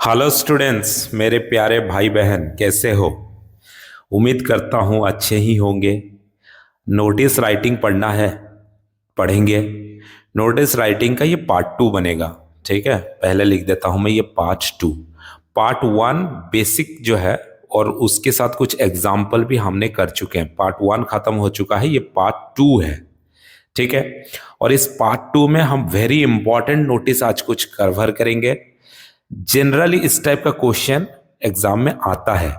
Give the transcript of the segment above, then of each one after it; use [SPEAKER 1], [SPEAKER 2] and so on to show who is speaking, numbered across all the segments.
[SPEAKER 1] Hello students, मेरे प्यारे भाई बहन, कैसे हो? उम्मीद करता हूँ अच्छे ही होंगे। नोटिस राइटिंग पढ़ना है, पढ़ेंगे। नोटिस राइटिंग का ये पार्ट टू बनेगा। ठीक है, पहले लिख देता हूँ मैं ये part two. Part one basic जो है, और उसके साथ कुछ एग्जाम्पल भी हमने कर चुके हैं। पार्ट वन खत्म हो चुका है, ये पार्ट टू है। ठीक है, और इस पार्ट टू में हम वेरी इंपॉर्टेंट नोटिस आज कुछ कवर करेंगे। जनरली इस टाइप का क्वेश्चन एग्जाम में आता है,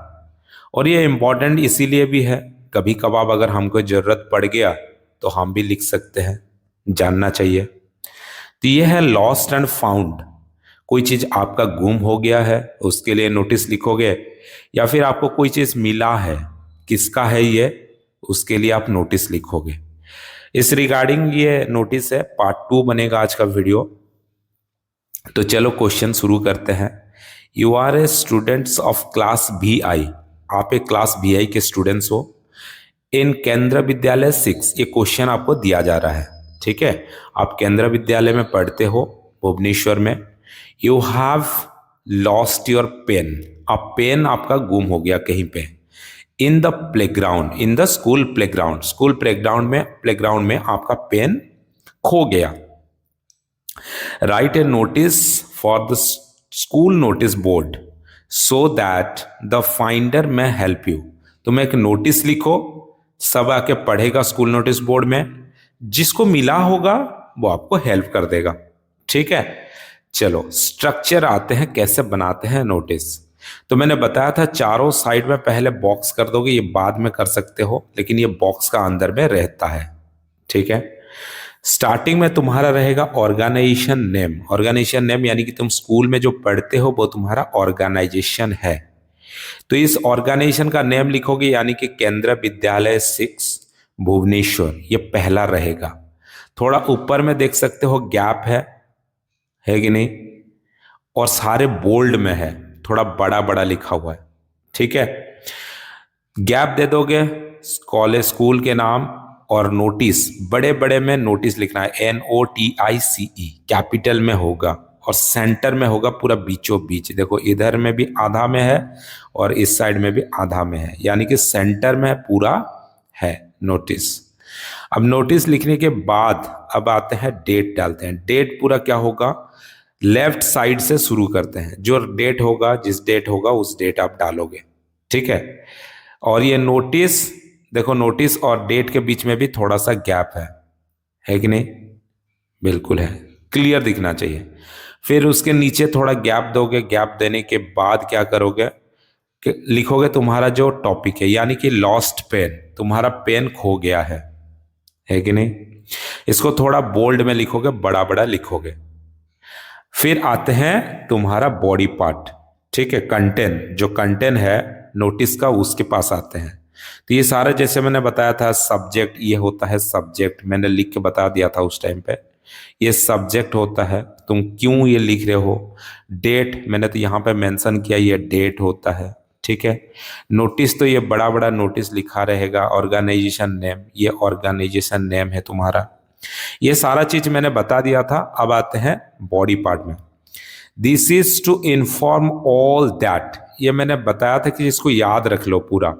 [SPEAKER 1] और ये इंपॉर्टेंट इसीलिए भी है, कभी कभार अगर हमको जरूरत पड़ गया तो हम भी लिख सकते हैं, जानना चाहिए। तो ये है लॉस्ट एंड फाउंड। कोई चीज आपका गुम हो गया है, उसके लिए नोटिस लिखोगे, या फिर आपको कोई चीज मिला है, किसका है ये, उसके लिए आप नोटिस लिखोगे। इस रिगार्डिंग ये नोटिस है, पार्ट टू बनेगा आज का वीडियो। तो चलो क्वेश्चन शुरू करते हैं। You are a students of class B I. आप एक क्लास बी आई के स्टूडेंट्स हो इन केंद्र विद्यालय 6। ये क्वेश्चन आपको दिया जा रहा है। ठीक है, आप केंद्र विद्यालय में पढ़ते हो भुवनेश्वर में। You have lost your pen. अब पेन आपका गुम हो गया कहीं पे। In the playground, in the school playground, school playground में आपका पेन खो गया। Write a notice for the school notice board so that the finder may help you। तुम एक नोटिस लिखो, सब आके पढ़ेगा स्कूल नोटिस बोर्ड में, जिसको मिला होगा वो आपको हेल्प कर देगा। ठीक है, चलो स्ट्रक्चर आते हैं, कैसे बनाते हैं नोटिस। तो मैंने बताया था चारों साइड में पहले बॉक्स कर दोगे, ये बाद में कर सकते हो, लेकिन ये बॉक्स का अंदर में रहता है। ठीक है, स्टार्टिंग में तुम्हारा रहेगा ऑर्गेनाइजेशन नेम। ऑर्गेनाइजेशन नेम यानी कि तुम स्कूल में जो पढ़ते हो वो तुम्हारा ऑर्गेनाइजेशन है। तो इस ऑर्गेनाइजेशन का नेम लिखोगे, यानी कि केंद्र विद्यालय 6 भुवनेश्वर, ये पहला रहेगा। थोड़ा ऊपर में देख सकते हो गैप है कि नहीं, और सारे बोल्ड में है, थोड़ा बड़ा बड़ा लिखा हुआ है। ठीक है, गैप दे दोगे, कॉलेज स्कूल के नाम और नोटिस, बड़े बड़े में नोटिस लिखना है, NOTICE कैपिटल में होगा, और सेंटर में होगा पूरा बीचों बीच। देखो इधर में भी आधा में है और इस साइड में भी आधा में है, यानी कि सेंटर में पूरा है नोटिस। अब नोटिस लिखने के बाद अब आते हैं डेट डालते हैं। डेट पूरा क्या होगा, लेफ्ट साइड से शुरू करते हैं। जो डेट होगा, जिस डेट होगा उस डेट आप डालोगे। ठीक है, और ये नोटिस देखो, नोटिस और डेट के बीच में भी थोड़ा सा गैप है कि नहीं? बिल्कुल है, क्लियर दिखना चाहिए। फिर उसके नीचे थोड़ा गैप दोगे। गैप देने के बाद क्या करोगे कि लिखोगे तुम्हारा जो टॉपिक है, यानी कि लॉस्ट पेन, तुम्हारा पेन खो गया है कि नहीं? इसको थोड़ा बोल्ड में लिखोगे, बड़ा बड़ा लिखोगे। फिर आते हैं तुम्हारा बॉडी पार्ट। ठीक है, कंटेंट, जो कंटेंट है नोटिस का उसके पास आते हैं। तो ये सारे जैसे मैंने बताया था, सब्जेक्ट ये होता है, सब्जेक्ट मैंने लिख के बता दिया था उस टाइम पे, ये सब्जेक्ट होता है, तुम क्यों ये लिख रहे हो। डेट मैंने तो यहाँ पे मेंशन किया, ये डेट होता है। ठीक है, नोटिस तो ये बड़ा बड़ा नोटिस लिखा रहेगा। ऑर्गेनाइजेशन नेम, ये ऑर्गेनाइजेशन नेम है तुम्हारा। ये सारा चीज मैंने बता दिया था। अब आते हैं बॉडी पार्ट में। This is to inform all that, ये मैंने बताया था कि इसको याद रख लो पूरा।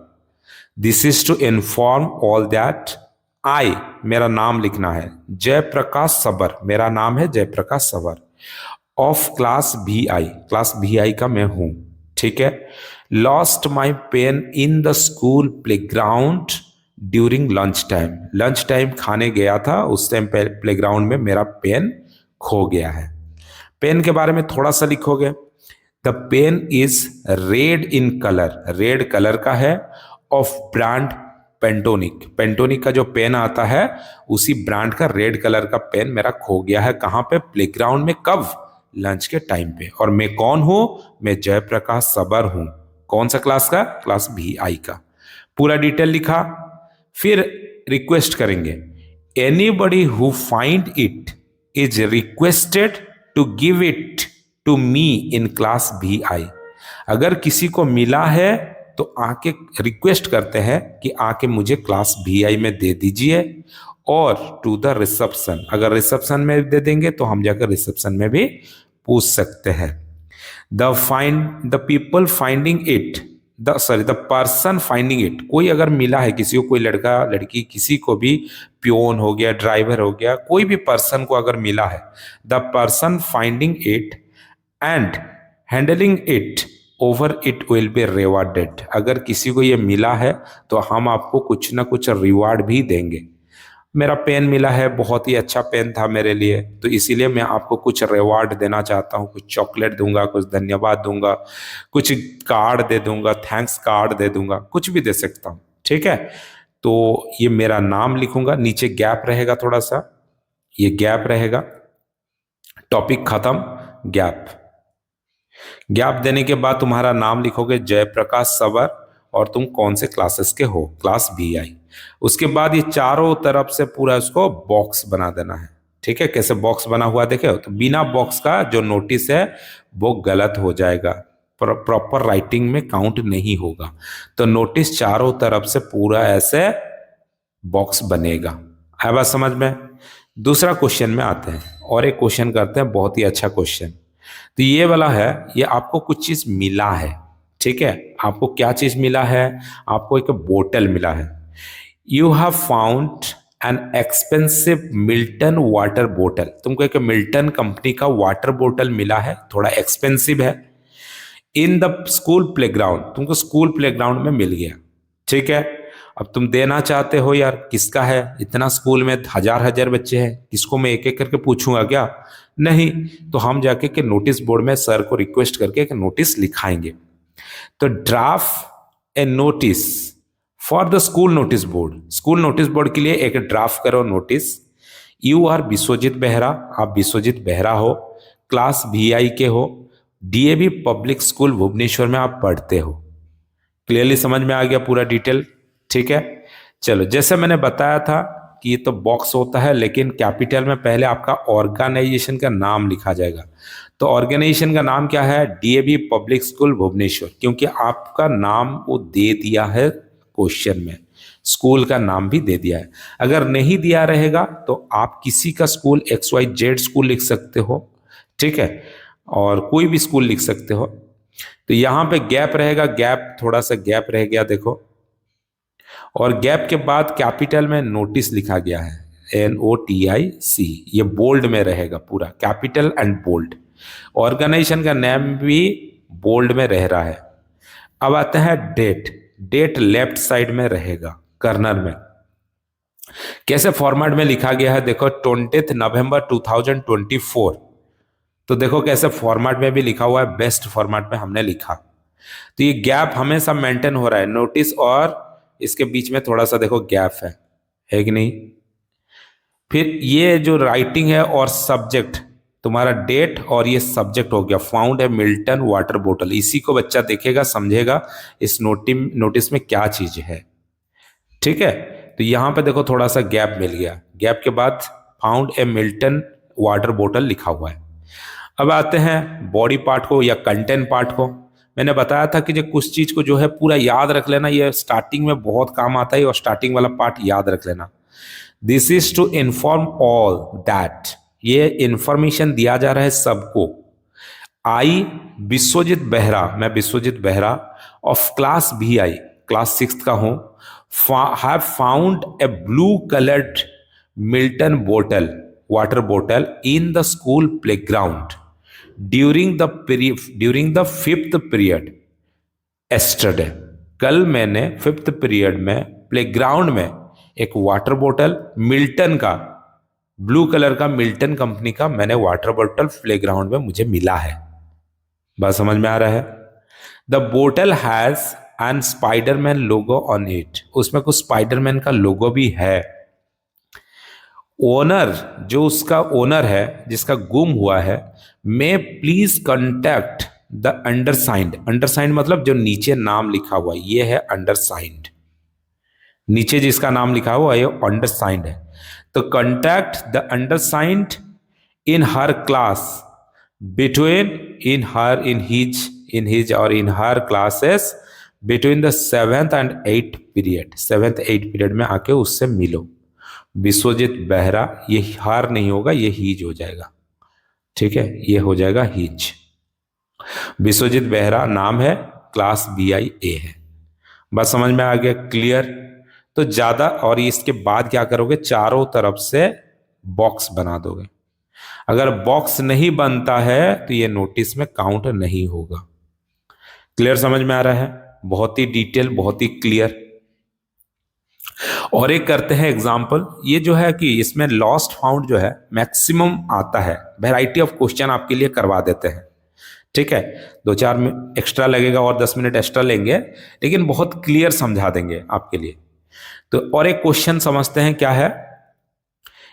[SPEAKER 1] This is to inform all that I, मेरा नाम लिखना है, जयप्रकाश सबर, मेरा नाम है जयप्रकाश सबर, of class B I, class B आई का मैं हूं। ठीक है, lost my pain in the school playground during lunch time, lunch time खाने गया था, उस टाइम प्लेग्राउंड में मेरा पेन खो गया है। पेन के बारे में थोड़ा सा लिखोगे। The pen is red in colour, red colour का है, ऑफ ब्रांड पेंटोनिक, पेंटोनिक का जो पेन आता है उसी ब्रांड का रेड कलर का पेन मेरा खो गया है। कहां पे? प्लेग्राउंड में। कब? लंच के टाइम पे। और मैं कौन हूं? मैं जयप्रकाश सबर हूं। कौन सा क्लास का? क्लास भी आई का। पूरा डिटेल लिखा। फिर रिक्वेस्ट करेंगे, anybody who find it is requested to give it to me in class B I. अगर किसी को मिला है तो आके रिक्वेस्ट करते हैं कि आके मुझे क्लास भी आई में दे दीजिए, और टू द रिसेप्शन, अगर रिसेप्शन में दे देंगे तो हम जाकर रिसेप्शन में भी पूछ सकते हैं। The people finding it, the person finding it, कोई अगर मिला है किसी को, कोई लड़का लड़की किसी को भी, प्योन हो गया, ड्राइवर हो गया, कोई भी पर्सन को अगर मिला है, the person finding it and handling it over it will be rewarded. अगर किसी को ये मिला है तो हम आपको कुछ ना कुछ रिवार्ड भी देंगे। मेरा पेन मिला है, बहुत ही अच्छा पेन था मेरे लिए, तो इसीलिए मैं आपको कुछ रिवार्ड देना चाहता हूँ, कुछ चॉकलेट दूंगा, कुछ धन्यवाद दूंगा, कुछ कार्ड दे दूंगा, थैंक्स कार्ड दे दूंगा, कुछ भी दे सकता हूँ। ठीक है, तो ये मेरा नाम लिखूंगा, नीचे गैप रहेगा थोड़ा सा, ये गैप रहेगा, टॉपिक खत्म, गैप। गैप देने के बाद तुम्हारा नाम लिखोगे जयप्रकाश सवर, और तुम कौन से क्लासेस के हो, क्लास VI। उसके बाद ये चारों तरफ से पूरा इसको बॉक्स बना देना है। ठीक है, कैसे बॉक्स बना हुआ देखे हो, तो बिना बॉक्स का जो नोटिस है वो गलत हो जाएगा, प्रॉपर राइटिंग में काउंट नहीं होगा। तो नोटिस चारों तरफ से पूरा ऐसे बॉक्स बनेगा। है बात समझ में? दूसरा क्वेश्चन में आते हैं, और एक क्वेश्चन करते हैं, बहुत ही अच्छा क्वेश्चन। तो ये वाला है, ये आपको कुछ चीज मिला है। ठीक है, आपको क्या चीज मिला है? आपको एक बोतल मिला है। You have found an expensive Milton water बोतल, तुमको एक मिल्टन कंपनी का वाटर बोतल मिला है, थोड़ा एक्सपेंसिव है। इन द स्कूल प्लेग्राउंड, तुमको स्कूल प्लेग्राउंड में मिल गया। ठीक है, अब तुम देना चाहते हो, यार किसका है, इतना स्कूल में हजार हजार बच्चे हैं, किसको मैं एक एक करके पूछूंगा क्या? नहीं, तो हम जाके के नोटिस बोर्ड में सर को रिक्वेस्ट करके एक नोटिस लिखाएंगे। तो draft a notice for the school notice board, school notice board के लिए एक ड्राफ्ट करो notice. You are Vishwajeet Behera, आप विश्वजीत बेहरा हो, क्लास VI के हो, DAV पब्लिक स्कूल भुवनेश्वर में आप पढ़ते हो। क्लियरली समझ में आ गया पूरा डिटेल? ठीक है, चलो, जैसे मैंने बताया था कि ये तो बॉक्स होता है, लेकिन कैपिटल में पहले आपका ऑर्गेनाइजेशन का नाम लिखा जाएगा। तो ऑर्गेनाइजेशन का नाम क्या है? DAV पब्लिक स्कूल भुवनेश्वर, क्योंकि आपका नाम वो दे दिया है क्वेश्चन में, स्कूल का नाम भी दे दिया है। अगर नहीं दिया रहेगा तो आप किसी का स्कूल XYZ स्कूल लिख सकते हो। ठीक है, और कोई भी स्कूल लिख सकते हो। तो यहां पे गैप रहेगा, गैप थोड़ा सा गैप रह गया देखो, और गैप के बाद कैपिटल में नोटिस लिखा गया है, NOTIC, ये बोल्ड में रहेगा पूरा, कैपिटल एंड बोल्ड। ऑर्गेनाइजेशन का नेम भी बोल्ड में रह रहा है। अब आते हैं डेट, डेट लेफ्ट साइड में रहेगा, कर्नर में। कैसे फॉर्मेट में लिखा गया है देखो, 20 नवंबर 2024। तो देखो कैसे फॉर्मेट में भी लिखा हुआ है, बेस्ट फॉर्मेट में हमने लिखा। तो ये गैप हमेशा मेंटेन हो रहा है, नोटिस और इसके बीच में थोड़ा सा देखो गैप है कि नहीं? फिर ये जो राइटिंग है और सब्जेक्ट, तुम्हारा डेट और ये सब्जेक्ट हो गया, फाउंड है मिल्टन वाटर बोतल, इसी को बच्चा देखेगा, समझेगा इस नोटिस में क्या चीज है। ठीक है, तो यहां पे देखो थोड़ा सा गैप मिल गया, गैप के बाद फाउंड ए मिल्टन वाटर बोतल लिखा हुआ है। अब आते हैं बॉडी पार्ट को या कंटेंट पार्ट को। मैंने बताया था कि जो कुछ चीज को जो है पूरा याद रख लेना, ये स्टार्टिंग में बहुत काम आता है, और स्टार्टिंग वाला पार्ट याद रख लेना। This is to inform all that, ये इंफॉर्मेशन दिया जा रहा है सबको। आई विश्वजीत बेहरा, मैं Vishwajeet Behera of class VI, class 6 का हूं, have found a blue coloured Milton बोतल, वाटर बोतल in the school playground during the 5th period yesterday. कल मैंने 5th पीरियड में प्लेग्राउंड में एक वाटर बोतल मिल्टन का, ब्लू कलर का मिल्टन कंपनी का मैंने वाटर बोतल प्लेग्राउंड में मुझे मिला है। बात समझ में आ रहा है? द बोतल has an Spiderman logo on it, उसमें कुछ स्पाइडरमैन का लोगो भी है। ओनर, जो उसका ओनर है जिसका गुम हुआ है, मे प्लीज कंटेक्ट द अंडरसाइंड, अंडरसाइंड मतलब जो नीचे नाम लिखा हुआ है, ये है अंडरसाइंड, नीचे जिसका नाम लिखा हुआ है ये अंडरसाइंड है। तो contact the undersigned in her class between in his or in her classes between the 7th and 8th period, 7th 8th period में आके उससे मिलो। विश्वजीत बेहरा, ये हार नहीं होगा, ये हीज हो जाएगा। ठीक है, ये हो जाएगा हीज। विश्वजीत बेहरा नाम है, क्लास BI-A है। बस समझ में आ गया, क्लियर। तो ज्यादा, और इसके बाद क्या करोगे, चारों तरफ से बॉक्स बना दोगे। अगर बॉक्स नहीं बनता है तो ये नोटिस में काउंट नहीं होगा। क्लियर, समझ में आ रहा है? बहुत ही डिटेल, बहुत ही क्लियर। और एक करते हैं एग्जाम्पल। ये जो है कि इसमें लॉस्ट फाउंड जो है मैक्सिमम आता है, वैरायटी ऑफ क्वेश्चन आपके लिए करवा देते हैं। ठीक है, 2-4 एक्स्ट्रा लगेगा और 10 मिनट एक्स्ट्रा लेंगे, लेकिन बहुत क्लियर समझा देंगे आपके लिए। तो और एक क्वेश्चन समझते हैं, क्या है।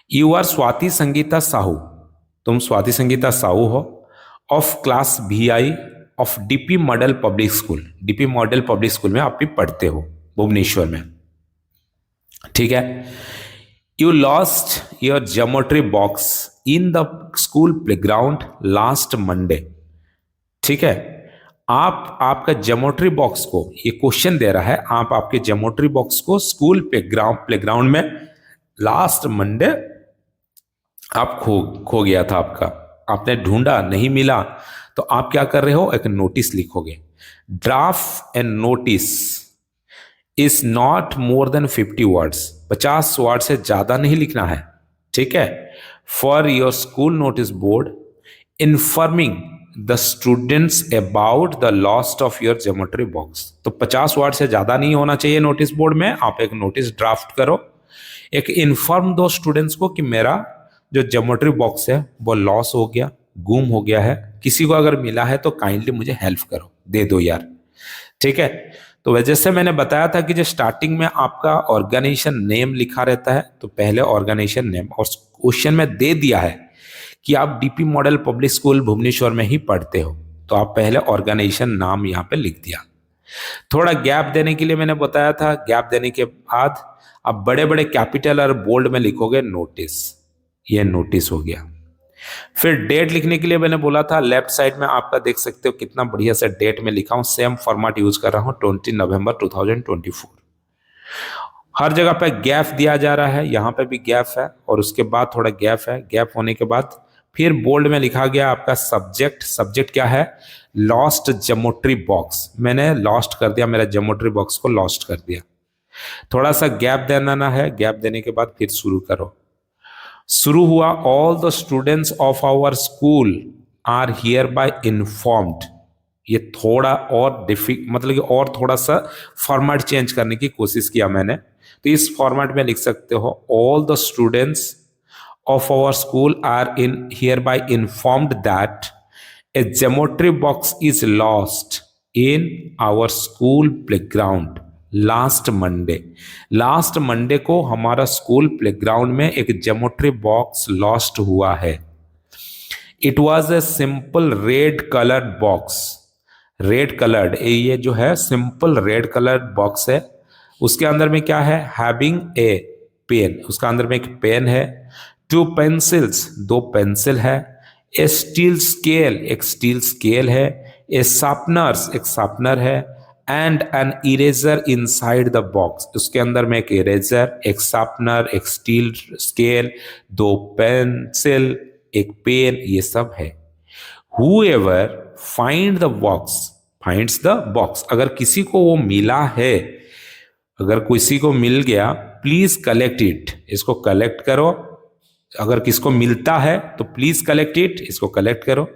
[SPEAKER 1] यू आर स्वाति संगीता साहू, तुम स्वाति संगीता साहू हो, of class BI of DP model public school. DP model public school में आप भी पढ़ते हो, भुवनेश्वर में। ठीक है। You lost your geometry box in the school playground last Monday. ठीक है, आप आपका ज्योमेट्री बॉक्स को, ये क्वेश्चन दे रहा है, आप आपके ज्योमेट्री बॉक्स को स्कूल प्लेग्राउंड में लास्ट मंडे आप खो गया था आपका, आपने ढूंढा, नहीं मिला, तो आप क्या कर रहे हो, एक नोटिस लिखोगे। Draft and notice is not more than 50 words, 50 word से ज्यादा नहीं लिखना है। ठीक है। For your school notice board informing the students about the lost of your geometry box. तो 50 वर्ड से ज्यादा नहीं होना चाहिए नोटिस बोर्ड में। आप एक नोटिस ड्राफ्ट करो, एक इन्फॉर्म दो स्टूडेंट्स को कि मेरा जो ज्योमेट्री बॉक्स है वो लॉस हो गया, गुम हो गया है, किसी को अगर मिला है तो काइंडली मुझे हेल्प करो, दे दो यार। ठीक है। तो जैसे मैंने बताया था कि जो स्टार्टिंग में आपका ऑर्गेनाइजेशन नेम लिखा रहता है, तो पहले ऑर्गेनाइजेशन नेम, और क्वेश्चन में दे दिया है कि आप DP model public school Bhubaneswar में ही पढ़ते हो, तो आप पहले ऑर्गेनाइजेशन नाम यहाँ पे लिख दिया। थोड़ा गैप देने के लिए मैंने बताया था, गैप देने के बाद आप बड़े बड़े कैपिटल और बोल्ड में लिखोगे नोटिस, ये नोटिस हो गया। फिर डेट लिखने के लिए मैंने बोला था, लेफ्ट साइड में आपका देख सकते हो कितना बढ़िया से डेट में लिखा हूं, सेम फॉर्मेट यूज कर रहा हूं, 20 नवंबर 2024। हर जगह पे गैप दिया जा रहा है, यहां पे भी गैप है और उसके बाद थोड़ा गैप है। गैप होने के बाद फिर बोल्ड में लिखा गया आपका सब्जेक्ट। सब्जेक्ट क्या है, लॉस्ट ज्योमेट्री बॉक्स। मैंने लॉस्ट कर दिया, मेरा ज्योमेट्री बॉक्स को लॉस्ट कर दिया। थोड़ा सा गैप देना है, गैप देने के बाद फिर शुरू करो। शुरू हुआ, all the students of our school are hereby informed. ये थोड़ा और मतलब कि और थोड़ा सा फॉर्मेट चेंज करने की कोशिश किया मैंने, तो इस फॉर्मेट में लिख सकते हो, all the students of our school are in hereby informed that a geometry box is lost in our school playground last Monday. Last Monday को हमारा स्कूल प्लेग्राउंड में एक ज्योमेट्री बॉक्स लॉस्ट हुआ है। It was a simple red coloured box. Red coloured, ये जो है simple red coloured box है। उसके अंदर में क्या है, हैविंग ए पेन, उसका अंदर में एक पेन है, 2 पेंसिल्स, 2 पेंसिल है, ए स्टील स्केल, एक स्टील स्केल है, ए शार्पनर्स, एक शार्पनर है, and an eraser inside the box. उसके अंदर में एक इरेजर, एक शार्पनर, एक स्टील स्केल, 2 पेंसिल, एक पेन, ये सब है। Whoever find the box finds the box। अगर किसी को वो मिला है, अगर किसी को मिल गया, प्लीज कलेक्ट इट, इसको कलेक्ट करो। अगर किसको मिलता है तो प्लीज कलेक्ट इट, इसको कलेक्ट करो,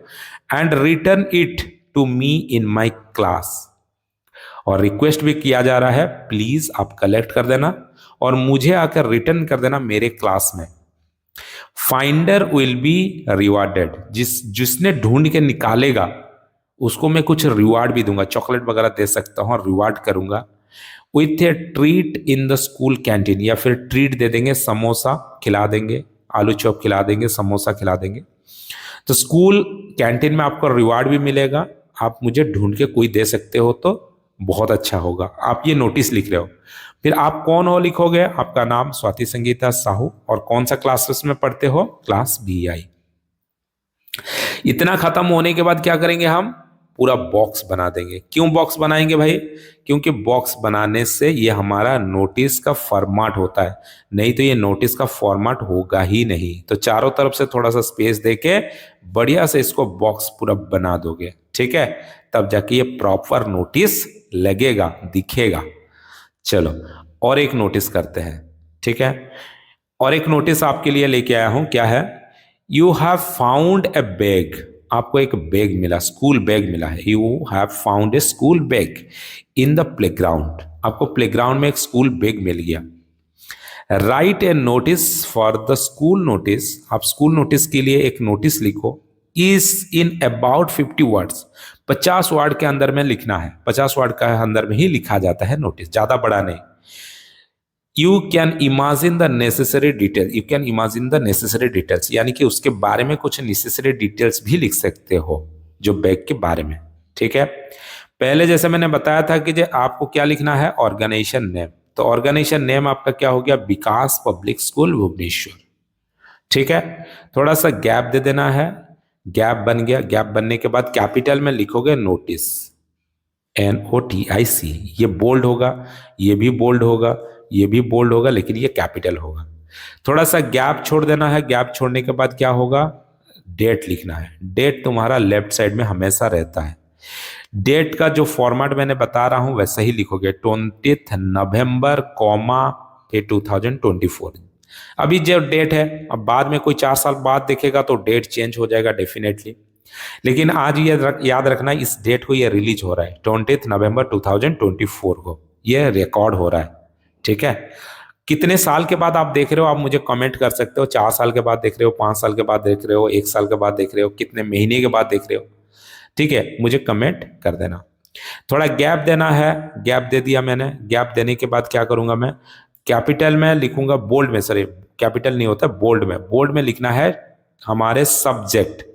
[SPEAKER 1] and return it to me in my class. और रिक्वेस्ट भी किया जा रहा है, प्लीज आप कलेक्ट कर देना और मुझे आकर रिटर्न कर देना मेरे क्लास में। Finder will be rewarded. जिसने ढूंढ के निकालेगा उसको मैं कुछ रिवार्ड भी दूंगा, चॉकलेट वगैरह दे सकता हूं और रिवार्ड करूंगा। With A treat in the school canteen, या फिर ट्रीट दे देंगे, समोसा खिला देंगे, आलू चॉप खिला देंगे, समोसा खिला देंगे। तो स्कूल कैंटीन में आपको रिवार्ड भी मिलेगा। आप मुझे ढूंढ के कोई दे सकते हो तो बहुत अच्छा होगा। आप ये नोटिस लिख रहे हो, फिर आप कौन हो लिखोगे, आपका नाम स्वाति संगीता साहू, और कौन सा क्लासेस में पढ़ते हो, क्लास BI। इतना खत्म होने के बाद क्या करेंगे हम, पूरा बॉक्स बना देंगे। क्यों बॉक्स बनाएंगे भाई? क्योंकि बॉक्स बनाने से ये हमारा नोटिस का फॉर्मेट होता है, नहीं तो ये नोटिस का फॉर्मेट होगा ही नहीं। तो चारों तरफ से थोड़ा सा स्पेस देके बढ़िया से इसको बॉक्स पूरा बना दोगे, ठीक है, तब जाके ये प्रॉपर नोटिस लगेगा, दिखेगा। चलो और एक नोटिस करते हैं, ठीक है। और एक नोटिस आपके लिए लेके आया हूं, क्या है? You have found A bag. आपको एक बैग मिला, स्कूल बैग मिला है। You have found A school bag in the playground. आपको प्लेग्राउंड में एक स्कूल बैग मिल गया। Right A notice for the school notice. आप स्कूल नोटिस के लिए एक नोटिस लिखो। Is in about 50 words. 50 word के अंदर में लिखना है। 50 वर्ड का अंदर में ही लिखा जाता है नोटिस, ज्यादा बड़ा नहीं। You can imagine the necessary detail. You can imagine the necessary details, यानी कि उसके बारे में कुछ नेसेसरी डिटेल्स भी लिख सकते हो जो बैग के बारे में, ठीक है। पहले जैसे मैंने बताया था कि जो आपको क्या लिखना है, ऑर्गेनाइजेशन नेम। तो ऑर्गेनाइजेशन नेम आपका क्या हो गया? विकास पब्लिक स्कूल भुवनेश्वर, ठीक है। थोड़ा सा गैप दे देना है, गैप बन गया। गैप बनने के बाद कैपिटल में लिखोगे नोटिस, NOTIC। ये बोल्ड होगा, ये भी बोल्ड होगा, ये भी बोल्ड होगा, लेकिन ये कैपिटल होगा। थोड़ा सा गैप छोड़ देना है। गैप छोड़ने के बाद क्या होगा? डेट लिखना है। डेट तुम्हारा लेफ्ट साइड में हमेशा रहता है। डेट का जो फॉर्मेट मैंने बता रहा हूं वैसा ही लिखोगे, 20 नवंबर कॉमा 2024। अभी जो डेट है, अब बाद में कोई 4 साल बाद देखेगा तो डेट चेंज हो जाएगा डेफिनेटली, लेकिन आज ये याद रखना, इस डेट को ये रिलीज हो रहा है 20 नवंबर 2024 को ये रिकॉर्ड हो रहा है, ठीक है। कितने साल के बाद आप देख रहे हो, आप मुझे कमेंट कर सकते हो। 4 साल के बाद देख रहे हो, 5 साल के बाद देख रहे हो, 1 साल के बाद देख रहे हो, कितने महीने के बाद देख रहे हो, ठीक है, मुझे कमेंट कर देना। थोड़ा गैप देना है, गैप दे दिया मैंने। गैप देने के बाद क्या करूंगा मैं? कैपिटल में लिखूंगा, बोल्ड में, सॉरी कैपिटल नहीं होता, बोल्ड में। बोल्ड में लिखना है हमारे सब्जेक्ट।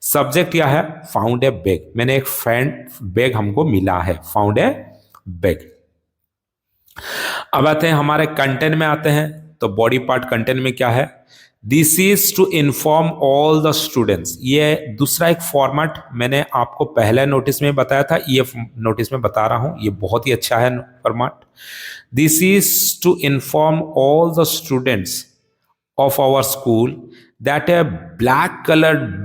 [SPEAKER 1] सब्जेक्ट क्या है? Found a bag. मैंने एक फ्रेंड बैग हमको मिला है, फाउंड ए बैग। अब आते हैं हमारे कंटेंट में आते हैं। तो बॉडी पार्ट कंटेंट में क्या है? This is to inform all the students. ये दूसरा एक फॉर्मेट मैंने आपको पहले नोटिस में बताया था, ये नोटिस में बता रहा हूं, ये बहुत ही अच्छा है format. This is to inform all the students of our school that a black colored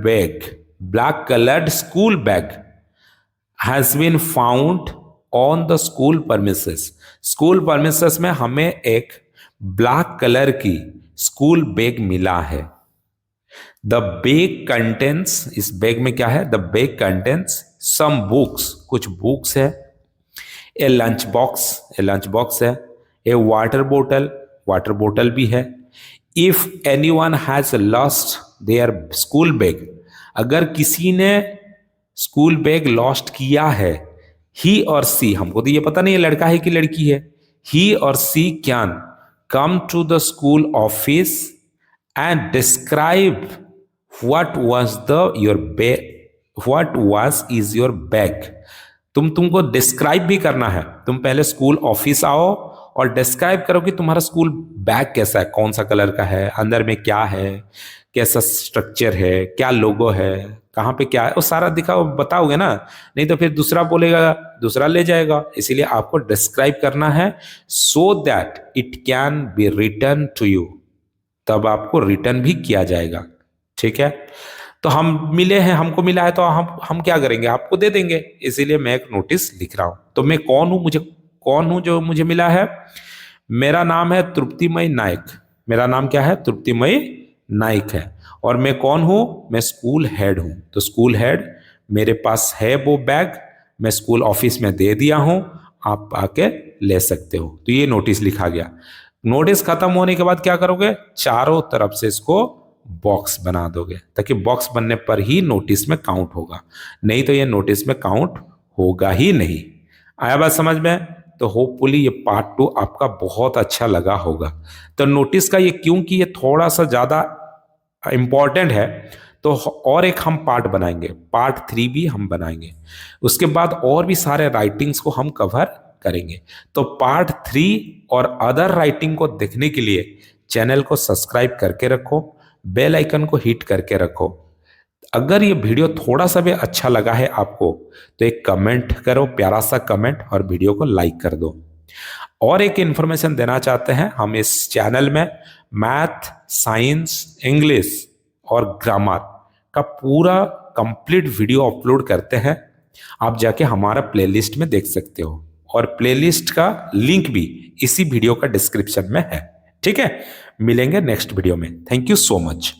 [SPEAKER 1] school bag has been found on the school premises। School premises में हमें एक ब्लैक कलर की स्कूल बैग मिला है। द बैग कंटेंट्स, इस bag में क्या है? The bag contents some books, कुछ बुक्स है। ए लंच बॉक्स है। ए वाटर बोतल भी है। If any one has lost their school bag, अगर किसी ने स्कूल बैग लॉस्ट किया है, ही और सी, हमको तो ये पता नहीं है लड़का है कि लड़की है, he or she can come to the school office and describe what was is your bag. तुमको डिस्क्राइब भी करना है। तुम पहले स्कूल ऑफिस आओ और डिस्क्राइब करो कि तुम्हारा स्कूल बैग कैसा है, कौन सा कलर का है, अंदर में क्या है, कैसा स्ट्रक्चर है, क्या लोगो है, कहाँ पे क्या है, वो सारा दिखाओ, बताओगे ना। नहीं तो फिर दूसरा बोलेगा, दूसरा ले जाएगा। इसीलिए आपको डिस्क्राइब करना है so that it can be return to you, तब आपको रिटर्न भी किया जाएगा, ठीक है। तो हम मिले हैं, हमको मिला है, तो हम क्या करेंगे? आपको दे देंगे। इसीलिए मैं एक नोटिस लिख रहा हूं। तो मैं कौन हूं जो मुझे मिला है? मेरा नाम है तृप्तिमय नायक। मेरा नाम क्या है? तृप्तिमय नायक है। और मैं कौन हूं? मैं स्कूल हेड हूं। तो स्कूल हेड, मेरे पास है वो बैग, मैं स्कूल ऑफिस में दे दिया हूं, आप आके ले सकते हो। तो ये नोटिस लिखा गया। नोटिस खत्म होने के बाद क्या करोगे? चारों तरफ से इसको बॉक्स बना दोगे, ताकि बॉक्स बनने पर ही नोटिस में काउंट होगा, नहीं तो ये नोटिस में काउंट होगा ही नहीं। आया बात समझ में? तो होपफुली ये पार्ट 2 आपका बहुत अच्छा लगा होगा। तो नोटिस का ये, क्योंकि ये थोड़ा सा ज्यादा इंपॉर्टेंट है, तो और एक हम पार्ट बनाएंगे, पार्ट 3 भी हम बनाएंगे। उसके बाद और भी सारे राइटिंग्स को हम कवर करेंगे। तो पार्ट 3 और अदर राइटिंग को देखने के लिए चैनल को सब्सक्राइब करके रखो, बेल आइकन को हिट करके रखो, अगर ये वीडियो थोड़ा सा भी अच्छा लगा है आपको तो एक कमेंट करो, प्यारा सा कमेंट, और वीडियो को लाइक कर दो। और एक इन्फॉर्मेशन देना चाहते हैं, हम इस चैनल में मैथ, साइंस, इंग्लिश और ग्रामर का पूरा कंप्लीट वीडियो अपलोड करते हैं। आप जाके हमारा प्लेलिस्ट में देख सकते हो, और प्लेलिस्ट का लिंक भी इसी वीडियो का डिस्क्रिप्शन में है। ठीक है, मिलेंगे नेक्स्ट वीडियो में। Thank you so much.